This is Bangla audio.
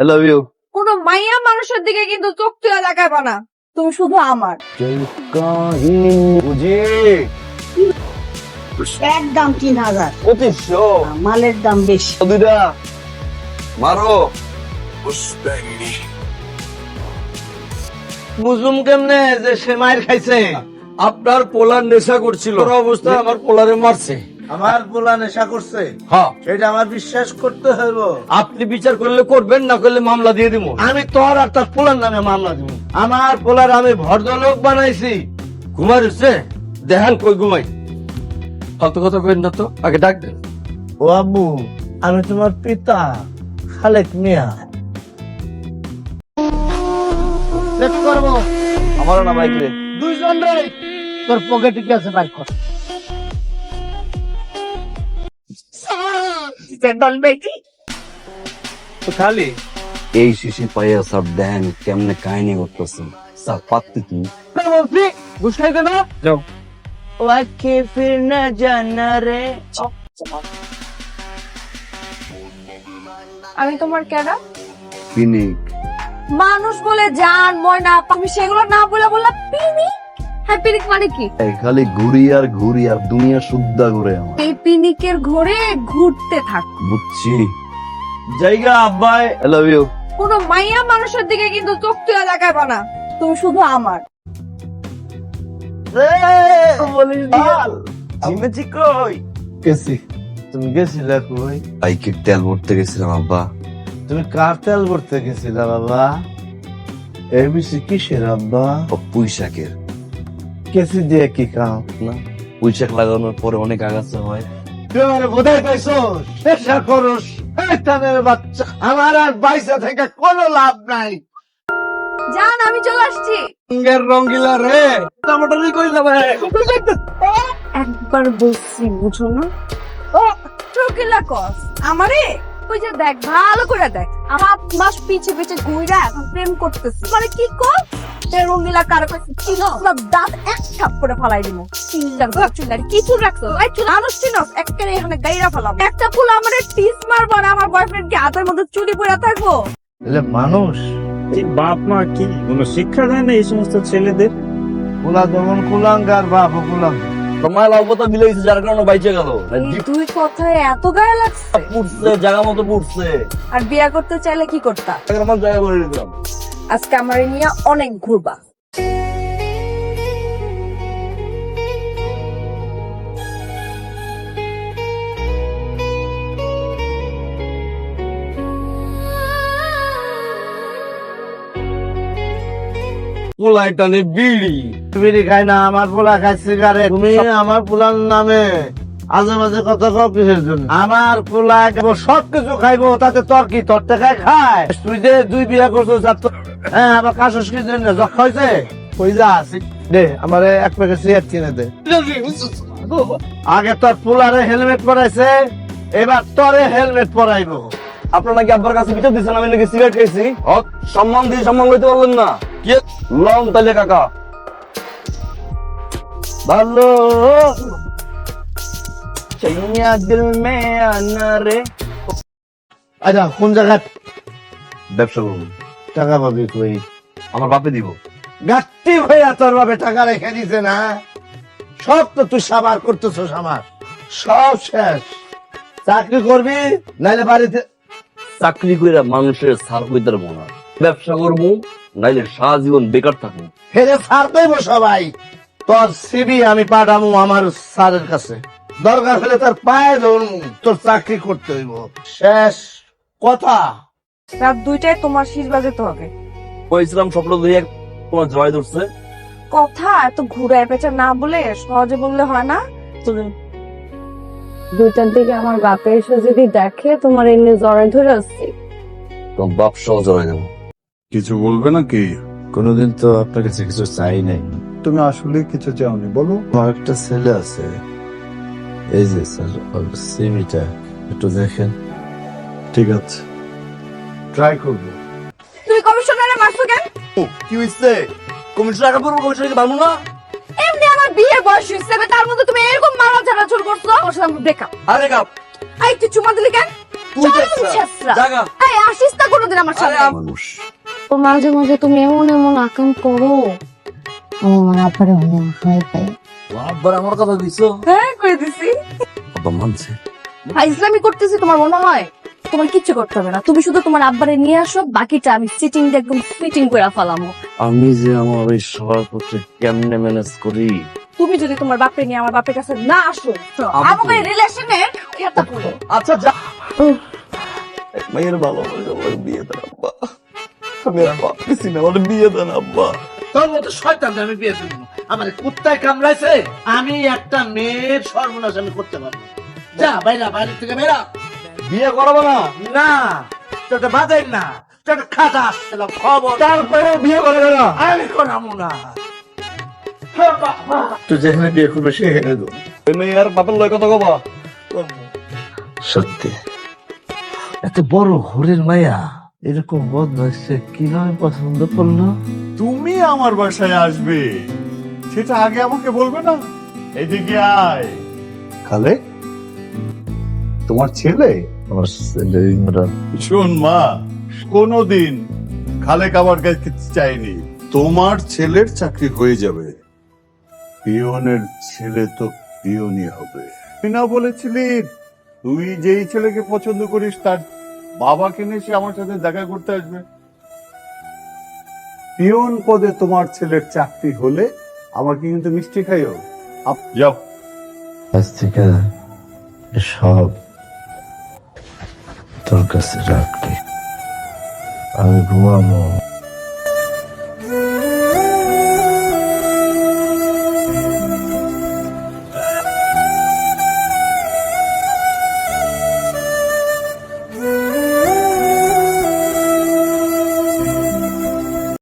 I love you. কোনো মাইয়া মানুষের দিকে কিন্তু চোখ তুলে দেখাবা না, তুমি শুধু আমার। একদম 3000, 2500 মালের দাম বেশি। দুইটা মারো। বুঝুম কেমনে যে সে মায়ের খাইছে? আপনার পোলার নেশা করছিল, অবস্থা আমার পোলারে মারছে। আমার পোলা নেশা করছে, হ্যাঁ, সেটা আমার বিশ্বাস করতে হইব। আপনি বিচার করলে করবেন, না করলে মামলা দিয়ে দিব। আমি তোর আর তার পোলার নামে মামলা দিব। আমার পোলার আমি ভদ্রলোক বানাইছি। ঘুমার হচ্ছে দেখান কই ঘুমাই। ফালতু কথা কইন না তো, আগে ডাক দেন। ও আব্বু, আমি তোমার পিতা খালেক মিয়া। চেক করবো আমারও না বাইক রে। দুইজন রে, তোর পকেটে কি আছে বাইক কর। তো খালি এই শিশি পাইয়া সব দেন কেমনে কাহিনী করতেছে। স্যার পাত্তি তুমি বলছি ঘুষ খাইতে না যাও। ওয়াকে ফির না জানা রে। আমি তোমার কেডা? পিনিক মানুষ বলে জান ময়না, তুমি সেগুলো না বলে বললা পিনিক। হ্যাঁ, পিনিক মানে কি? খালি ঘুরি আর ঘুরি আর দুনিয়া শুদ্ধা করে আমার। এই পিনিকের ঘোরে ঘুরতে থাক। বুঝছি। জায়গা আব্বাই। I love you. কোনো মাইয়া মানুষের দিকে কিন্তু চোখ তুলে দেখাবা না, তুমি শুধু আমার। বলিস বল, জিমেছি কই? গেছি। তুমি গেছিলে কই? বাইকের তেল ভরতে গেছিলাম আব্বা। তুমি কার তেল ভরতে গেছিলে বাবা? এবিসি কিসের আব্বা? পুঁইশাকের কেসি দিয়ে কি কাম? না, পুঁইশাক লাগানোর পরে অনেক আগাছা হয়। তুই আমার বোধহয় পাইছস, নেশা করস, শয়তানের বাচ্চা। আমার আর বাইসা থেকে কোনো লাভ নাই। জান, আমি চলে আসছি। রঙের রঙ্গিলা রে, টমেটোরি কই যাবে? একবার বলছি বুঝো না। ও ট্রকিলা কস আমারে ওই যে দেখ, ভালো করে দেখ, আমার মাস পিছে পিছে ঘুইরা এখন প্রেম করতেছি। মানে কি কর এ রঙিলা কারো কাছে ছিল না, দাঁত এক থাপ্পড়ে ফালাই দিমু। চিল্লার কিছু রাখছো এই চুল মানুষ চিনস একেবারে এখানে গাইরা ফেলাম। একটা ফুল আমারে টিস মারবো না, আমার বয়ফ্রেন্ড কি হাতের মধ্যে চুরি পড়া থাকবো? এলে মানুষ এই বাপ মা কি কোনো শিক্ষা দেয় না এই সমস্ত ছেলেদের? কুলা যেমন কুলাঙ্গার বাপ কুলাঙ্গার। তোমার লাভটা মিলেছে যার কারণে বাইচে গেল। এই দুই কথায় এত গায়ে লাগছে। পুড়ছে, জায়গা মতো পুড়ছে। আর বিয়া করতে চাইলে কি করতা? আমার জায়গা করে দিলাম। আজকে আমারে নিয়ে অনেক ঘুরবা। পোলাই টানে বিড়ি। বিড়ি খাই না, আমার পোলা খায় সিগারেট। তুমি আমার পোলার নামে আজে বাজে কথা কও কিসের জন্য? আমার পোলা সব কিছু খাইবো, তাতে তোর কি? তোর টাকায় খায়? তুই যে দুই বিয়া করছো, হ্যাঁ আবার কাশস কি জন্য? যখ হয়েছে ওই যা আছে দে, আমার এক প্যাকেট সিগারেট কিনে দে। আগে তোর পোলারে হেলমেট পরাইছে, এবার তোরে হেলমেট পরাইবো। আপনার নাকি আব্বার কাছে বিচার দিচ্ছেন আমি নাকি সিগারেট খাইছি? সম্মান দিয়ে সম্মান লইতে পারলেন না? কি লং তাইলে কাকা? ভালো চাইয়া দিল মে আনা রে। আচ্ছা কোন জায়গা ব্যবসা করবো। টাকা পাবি কই? আমার বাপে দিব। গাত্তি হইয়া তোর বাপে টাকা রেখে দিছে না? সব তো তুই সাবার করতেছস, আমার সব শেষ। চাকরি করবি নাইলে বাড়িতে চাকরি করে মানুষের সার হইতে পারবো না। ব্যবসা করবো নাইলে সারা জীবন বেকার থাকবো। ফেরে ছাড় দেবো সবাই। তোর সিবি আমি পাঠাবো আমার স্যারের কাছে, দরকার হলে তার পায়ে ধরবো। তোর চাকরি করতে হইব, শেষ কথা। রাত 2টায় তোমার শীষ বাজাতে হবে। কইছিলাম স্বপ্ন ধরে তোমার জয় ধরছে। কথা এত ঘুরায় পেঁচা না বলে সহজে বললে হয় না? 2টার দিকে আমার বাপে এসে যদি দেখে তোমার এমনি জ্বরে ধরে আসছি। তোমার বাপ সহ জড়াই দেবো। কিছু বলবে নাকি? কোনোদিন তো আপনার কাছে কিছু চাই নাই। তুমি আসলে কিছু চাওনি, বলো। আমার একটা ছেলে আছে, এই যে স্যার সিভিটা একটু দেখেন। ঠিক আছে, ট্রাই করবো। তুমি কমিশনারে মারছো কেন? কি হইছে? কমিশন টাকা পড়বো, কমিশনকে পারবো না। এমনি আমার বিয়ের বয়স হয়েছে, তার মধ্যে তুমি এরকম মারা ঝাড়া চুল করছো। ওর সাথে ব্রেকআপ। আরে কাপ আই তুই চুমা দিলি কেন? তুই চল ছেঁচড়া। ছেঁচড়া। জাগা। এই আসিস না কোনোদিন আমার সামনে। মানুষ তো মাঝে মাঝে তুমি এমন এমন আকাম করো আমি আমার আব্বারে অনেক ভয় পাই। আব্বার আমার কথা দিছো? হ্যাঁ করে দিছি। আব্বা মানছে। ইসলামি করতেছি তোমার মনে হয়? তোমার কিচ্ছু করতে হবে না, তুমি শুধু তোমার আব্বারে নিয়ে আসো, বাকিটা আমি সিটিং দিয়ে একদম ফিটিং করে ফেলামো। আমি যে আমার ওই সভাপতি কেমনে ম্যানেজ করি? তুমি যদি তোমার বাপে নিয়ে আমার বাপের কাছে না আসো, আমাকে রিলেশনের খেতা পড়ো। আচ্ছা যা। মায়ের ভালো আমার বিয়ে দেন আব্বা। আমি আর পারতেছি না, আমার বিয়ে দেন আব্বা। তোর মতো শয়তান আমি বিয়ে দেবো না। আমার কুত্তায় কামড়াইছে, আমি একটা মেয়ের সর্বনাশ আমি করতে পারবো না। যা বাইরা, বাইরে থেকে বেরা। বিয়ে করাবো না? না তোটা বাজাই না, তোটা খাটা আসছিল খবর। তারপরে বিয়ে করবে না? আমি করাবো না। তুই যেখানে বিয়ে করবে সেখানে দেবো। ওই মেয়ে আর বাপের লয় কথা কবা? সত্যি এত বড় হরের মায়া এরকম বদমাইশে কিভাবে পছন্দ করলো? তুমি আমার বাসায় আসবে সেটা আগে আমাকে বলবে না? এদিকে আয়। খালে তোমার ছেলে? আমার ছেলে ইমরান। শোন মা, কোনোদিন খালেক আমার কাছে চাইনি। তোমার ছেলের চাকরি হয়ে যাবে, পিয়নের ছেলে তো পিয়নই হবে। তুই না বলেছিলি তুই যেই ছেলেকে পছন্দ করিস তার বাবাকে নিয়ে সে আমার সাথে দেখা করতে আসবে? পিয়ন পদে তোমার ছেলের চাকরি হলে আমাকে কিন্তু মিষ্টি খাইও। যাও। আজ থেকে সব তোর কাছে রাখবি। আমি ঘুমাবো।